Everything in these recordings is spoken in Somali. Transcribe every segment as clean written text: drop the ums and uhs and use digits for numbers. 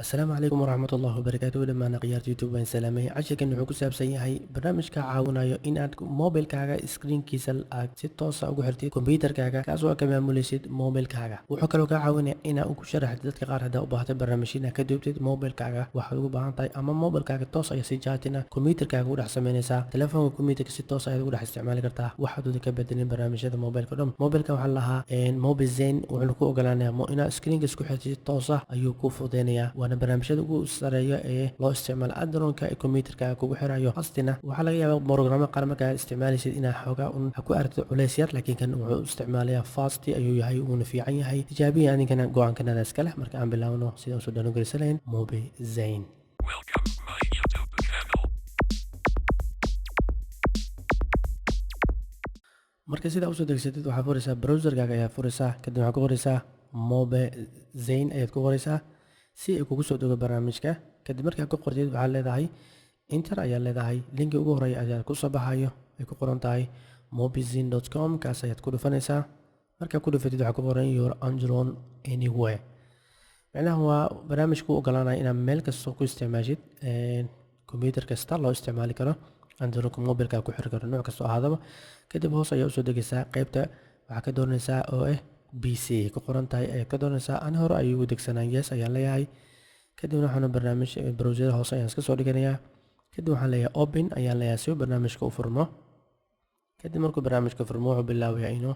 asalaamu calaykum waraxmat ullahi wabarakaatu dhammaan akhyaarta youtube waan salaamay casharkan wuxuu ku saabsan yahay barnaamijka caawinayo inaad mobilkaaga screenkiisa aad si toosa ugu xirtid kombyuutarkaaga kaasoo ka maamulaysid mobilkaaga wuxuu kaloo kaa caawinaya inaad ku sharaxdid dadka qaar haddaa u baahatay barnaamijyada ka duubtid mobilkaaga waxaad ugu baahan tahay ama mobilkaaga toos ayaa si jaatina kombyuutarkaaga ugu dhex samaynaysaa telefoonka kombyuutarka si toos ayaad ugu dhex isticmaali kartaa waxaad ka bedelin barnaamijyada mobilka dhan mobilka waxaa lahaa mobizen wuxuuna ku ogolaanaya inaad screenka isku xirtid si toos ah ayuu ku fududeynaya waana barnaamijyada ugu sareeya ee loo isticmaalo adronka ee kombyuutarka kugu xirayo qastina waxaa laga yaabaa programo qaar markaa isticmaalaysid inaad xoogaa ku aragtid culays yar laakiin kan wuxuu isticmaalayaa fast ayuu yahay uuna fiican yahay tijaabiya adinkana go-aankanada iska leh marka aan bilaawno sidaan usoo dhanogelisan lahayn mobizen. marka sidaa usoo degsatid waxaad furaysaa browserkaaga ayaa furaysaa kadib waxaad ku qoraysaa mobizen ayaad ku qoraysaa si ay kugu soo dego barnaamijka kadib markaad ku qortid waxaad leedahay inter ayaa leedahay linki ugu horeeya ayaa ku soo baxayo ay ku qoran tahay mobizen.com kaas ayaad ku dhufanaysaa markaad ku dhufatid waxaa ku qoran your andron anywhere macnaha waa barnaamijku u ogolaanaya inaad meel kasta ku isticmaashid kombyuutar kasta loo isticmaali karo andronka mobilka ku xiri karo nooc kastoo ahaadaba kadib hoos ayaa usoo degaysaa qaybta waxaa ka doonaysaa oo ah bc ku qoran tahay ayaad ka doonaysaa ani hore ayuu degsanaa yes ayaan leeyahay kadibna waxaana barnaamij browser hoose ayaan iska soo dhiganayaa kadib waxaan leeyahay open ayaan leeyahay si barnaamijka u furmo kadib markuu barnaamijka furmo wuxuu bilaabayaa inuu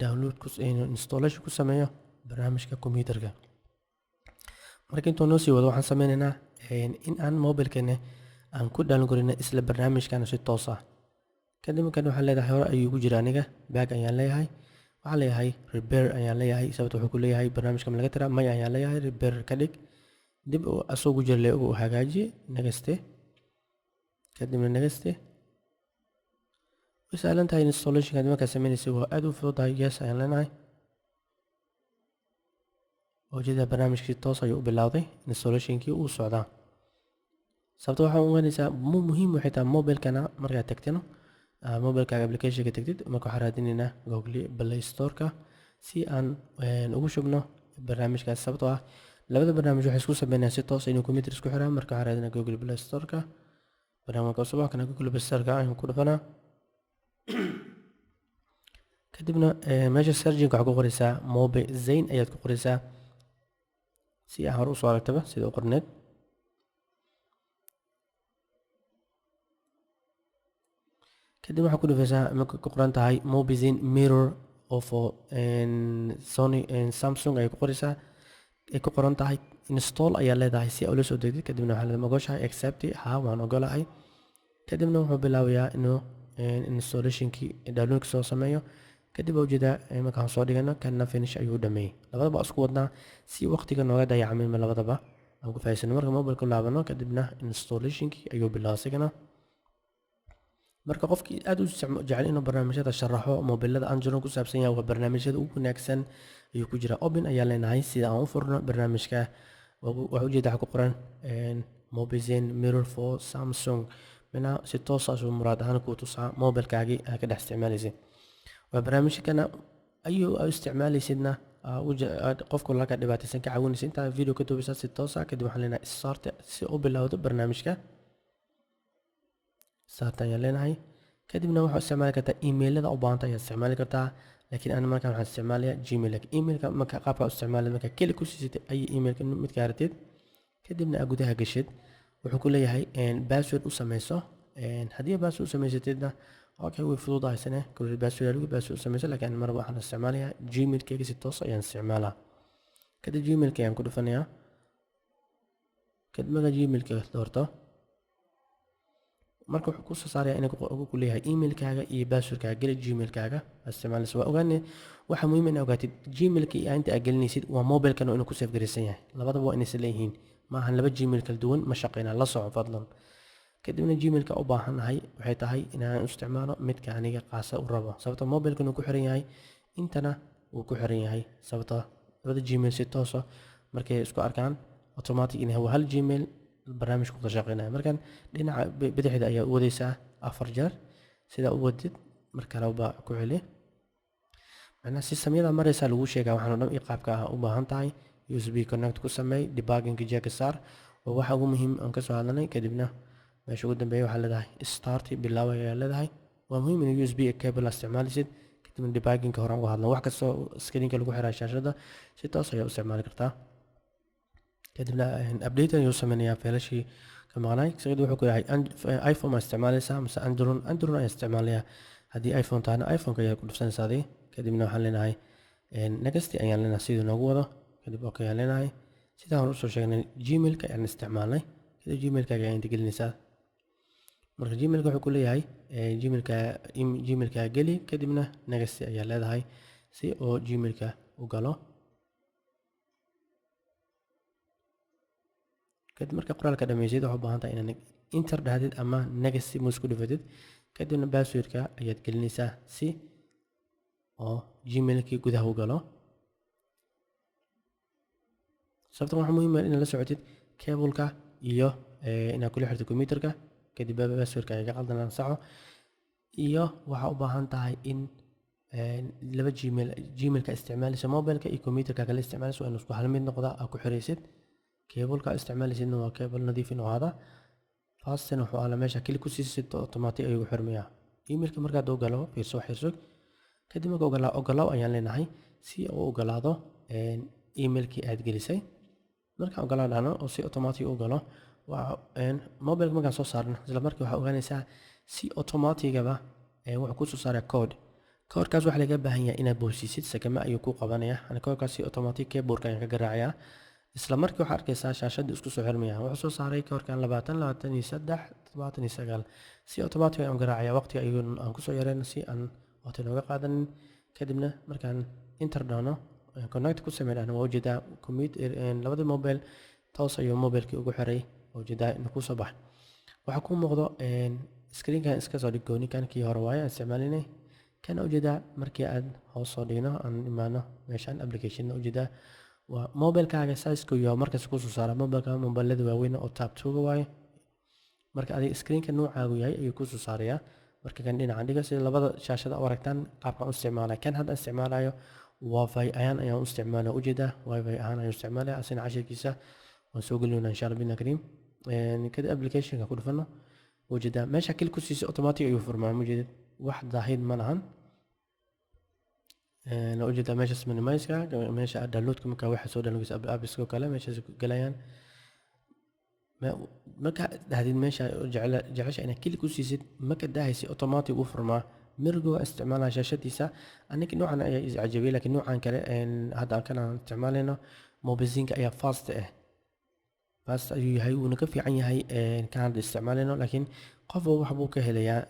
download inuu installation ku sameeyo barnaamijka kombyuutarka marka intuu noo sii wado waxaan sameynaynaa in aan mobilkeena aan ku download garino isla barnaamijkana si toos ah kadib markan waxaan leedahay hore ayuu ku jira aniga back ayaan leeyahay waxaan leeyahay repair ayaan leeyahay sababta wuxuu ku leeyahay barnaamijka ma laga tiraa may ayaan leeyahay repair ka dhig dib asoo ku jira u hagaaji nagaste kadibna nagaste way sahlan tahay installationka markaa samaynaysa waa aad u fududahay yes ayaan leenahay wajida barnaamijkii toos ayuu u bilowday installationkii uu socdaa sababta waxaan ogaanaysaa muhiim waxay tahay mobilkana markaad tagtino mobilkaaga applicationka tagtid marka waxaan raadinaynaa google play storeka si aan ugu shubno barnaamijkaas sababtoo ah labada barnaamij waxay isku sameynayaan si toos inuu computer isku xiraan marka waxaan raadinaa google play storeka barnaamijka cusub kana google play storeka ayaan ku dhufanaa kadibna meesha searching waxaad ku qoraysaa mobizen ayaad ku qoraysaa si aan hore usoo aragtaba sida u qorneed kadib waxaad ku dhufaysaa marka ku qoran tahay mobizen mirror of sony samsung ayay ku qoraysaa ay ku qoran tahay install ayaa leedahay si ula soo degtid kadibna waxaa leedahay ogoshahay accept ha waan ogolahay kadibna wuxuu bilaabayaa inuu installationkii downloadka soo sameeyo kadib ujeedaa markaan soo dhigano kana finish ayuu dhameeyey labadaba isku wadnaa si waqtiga nooga dayacmin labadaba aan ku fahaysano marka mobilka laabano kadibna installationkii ayuu bilaabay sigana marka qofkii aad u jecel inuu barnaamijyada sharaxo mobilada android ku saabsan yahay waa barnaamijyada ugu wanaagsan ayuu ku jira open ayaa leenahay sida aan u furno barnaamijka waxa ujeeda waxa ku qoran mobizen mirror for samsung mina si toos ah soo muraad ahaan ku tusaa mobilkaagii aad ka dhex isticmaalaysid waa barnaamijkana ayuu isticmaalaysidna qofku laga dhibaataysan ka caawinaysa intaa video ka duubisa si toos ah kadib waxaan leenahay start si u bilowdo barnaamijka saarta ayaan leenahay kadibna waxaad isticmaali kartaa emailada u baahanta ayaad isticmaali kartaa laakiin ana markaan waxaan isticmaalayaa gmail emailka marka qaabka u isticmaali marka keli ku siisatay ay emailka mid gaaratid kadibna aad gudaha gashid wuxuu ku leeyahay password u samayso haddii password u samaysatidna okay way fududahaysane kulli password u samayso laakiin mar waxaan isticmaalayaa gmailkayga si toos ayaan isticmaalaa kadib gmailka ayaan ku dhufanayaa kadib marka gmailka doorto marka wuxuu ku soo saarayaa inuu ku leeyahay emailkaaga iyo passwordkaaga geli gmailkaaga isticmaalaysa waa ogaane waxa muhiim in ogaatid gmailka iyo inta aad gelinaysid waa mobilkan inuu ku save garaysan yahay labadaba waa inaysan leeyihiin maahan laba gmail kala duwan ma shaqeynaa la soco fadlan kadibna gmailka u baahanahay waxay tahay inaan isticmaalo midka aniga qaasa u rabo sababta mobilkan uu ku xiran yahay intana wuu ku xiran yahay sababta labada gmail si toosa markay isku arkaan automatic inay hal gmail barnaamijku ka shaqeynaya markan dhinaca bidixda ayaa u wadaysaa 4 jeer sida u wadid marka laba ku celi macnaha si samiyada maraysa lagu sheegaa waxaan dhan qaabka u baahan tahay USB connect ku sameey, debugging jack saar, waa waxa ugu muhiim aan ka soo hadlanay. Kadibna meesha ugu dambeeya waxaa leedahay start bilaab ayaa leedahay. waa muhiim in USB cable la isticmaalisid. kadibna debugging hore aan uga hadlan, wax kastoo screenka lagu xiraa shaashada si toos ayaa u isticmaali kartaa. kadibna update ayuu sameynayaa feelashii ka maqnay. sidoo wuxuu ku yahay iPhone ma isticmaalaysaa mise Android ayaa isticmaalayaa. haddii iPhone tahana iPhone-ka ayaa ku dhufsanaysaa adii. kadibna waxaan leenahay next ayaan leenahay sidii noogu wado. kadib okay ayaan leenahay. sidaan hore usoo sheegnay Gmail-ka ayaan isticmaalnay. kadib Gmail-kaaga ayaa inta gelinaysaa. marka Gmail-ka wuxuu ku leeyahay Gmail-ka geli, kadibna next ayaa leedahay si oo Gmail-ka u galo. kadib marka qoraalka dhammaysid waxaad u baahan tahay inaad enter dhahdid ama next mouse ku dhufatid. kadibna password-ka ayaad gelinaysaa si oo Gmail-kii gudaha u galo. sababtan waxaa muhiim ah inaad la socotid cable-ka iyo inaad kula xirto computer-ka. kadib password-ka ayaa qaldan ansaxo, iyo waxaa u baahan tahay in laba Gmail-ka isticmaalaysa mobile-ka iyo computer-ka kala isticmaalaysa waa inuu isku hal mid noqdaa aad ku xiraysid. cable-ka isticmaalaysidna waa cable nadiif in ahaada. fastna wuxuu ala meesha kili ku siisid automatic ayuu xirmayaa. email-ka markaad u galo fiirso xirsog. kadib marka ogolaaw ayaan leenahay si uu ogolaado email-kii aad gelisay. marka ogolaadano oo si automatic u galo waa mobile markaan soo saarno isla markii waxaa ogaanaysaa si automatic-aba wuxuu ku soo saaraa code-kaas waxaa laga baahan yahay inaad boosisid sakama ayuu ku qabanaya. code-kaas si automatic keyboard-ka ayaan ka garaacayaa. isla markii waxaa arkaysaa shaashada isku soo xirmaya. wuxuu soo saaray code-kan 23 si automatic ayaan garaacaya. waqtiga aan ku soo yareen si aan waqti looga qaadanin. kadibna markaan enter dhahno connect ku sameeyaan waa ujeedaa labada mobile toos ayuu mobile-kii ugu xiray. ujeedaa inuu ku soo baxay. waxa ku muuqdo screen-kan iska soo dhig gooni kan kii hore waaye aan isticmaalinay. kana ujeedaa markii aad hoos soo dhigno aan imaano meeshaan application ujeedaa waa mobile-kaaga size-ku iyo markaas ku soo saara mobile-ka mobilada waaweyn oo tab 2 waaye. marka adiga screen-ka noocaagu yahay ayuu ku soo saarayaa. marka kan dhinacan dhiga sida labada shaashada u aragtaan qaabkan u isticmaalay. kan hadda isticmaalayo Wi-Fi ayaan u isticmaalaa. ujeedaa Wi-Fi ahaan ayuu isticmaalaya. asina cashirkiisa waan soo gelinaynaa insha Allah bina kariim. kadib application-ka ku dhufano ujeedaa meesha kili ku siisa automatic ayuu furmaa. ujeedad wax daahid ma lahan. ujeedaa meeshaas minimize-ka meesha download-ka marka waxa soo download apps-ka kale meeshaas galayaan. marka dhahdid meesha jecesha inaad kili ku siisid marka daahaysi automatic u furmaa. mirgo isticmaalaa shaashadiisa. aniga noocan ayaa is cajabiyay laakiin noocan kale hadda kan aan isticmaalayno Mobizinka ayaa fast ayuu yahay wuuna ka fiican yahay kan hadda isticmaalayno. laakiin qofba wax buu ka helayaa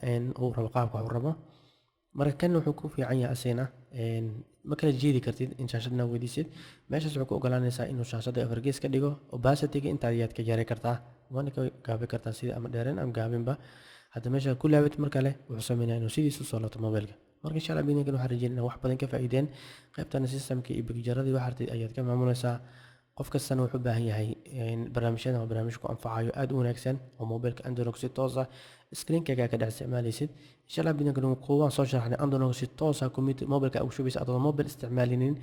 uu rabo qaabka uu rabo. marka kan wuxuu ku fiican yahay asina ma kala jeedi kartid in shaashadna weydiisid. meeshaas wuxuu ku ogolaanaysaa inuu shaashada overgees ka dhigo. opacity-ga inta ayaad ka jari kartaa waana ka gaabi kartaa sida ama dheereen ama gaabinba. hadda meesha ku laabid mar kale wuxuu sameeyaa inuu sidiisu soo laato mobile-ka. marka insha Allah binigan waxaan rajeynayaa wax badan ka faa'iideen. qaybtan system-ka iyo picture-radii wax artay ayaad ka maamulaysaa. qof kastana wuxuu u baahan yahay barnaamijyadan waa barnaamij ku anfacayo aad u wanaagsan oo mobile-ka Android si toos ah screen-kaaga ka dhex isticmaalaysid. insha Allah binigan kuwaan soo sharaxnay Android si toos ah mobile-ka ugu shubaysa adoo mobile isticmaalinin.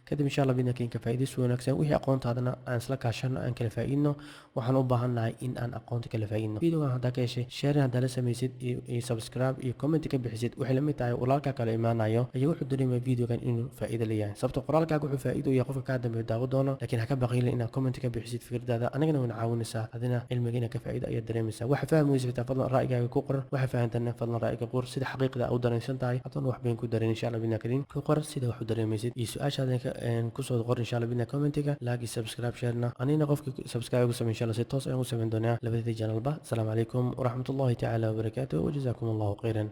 kadib insha Allah binigan ka faa'iideyso wanaagsan wixii aqoontaadana aan isla kaashano aan kala faa'iidno. waxaan u baahannahay in aan aqoonta kala faa'iidno. video-gan hadda ka heshay share hadda la samaysid iyo subscribe iyo comment ka bixisid waxay la mid tahay walaalka kale imaanayo ayaa wuxuu dareemay video-gan inuu faa'iido leeyahay. sababtoo qoraalkaaga wuxuu faa'iido u yahay qofka ka dambeeya daawo doono. laakiin ha ka baqaylin inaad comment ka bixisid fikradaada anagana way caawinaysaa. adina cilmiga inaad ka faa'iido ayaad dareemaysaa. waxa fahmaysid xitaa fadlan ra'yigaaga ku qor. waxa fahantanna fadlan ra'yiga qor sida xaqiiqda aad u dareensan tahay. haddana wax bayn ku dareen insha Allah bina kariim ku qor sida wax u dareemaysid iyo su'aashaada ku soo qor insha Allah bina comment-ga like subscribe share-na anina qofkii subscribe ku sameeyo insha Allah si toos ayaan u sameyn doonaa labadii channel ba. Assalamu alaykum wa rahmatullahi ta'ala wa barakatuh wa jazakumullahu khairan.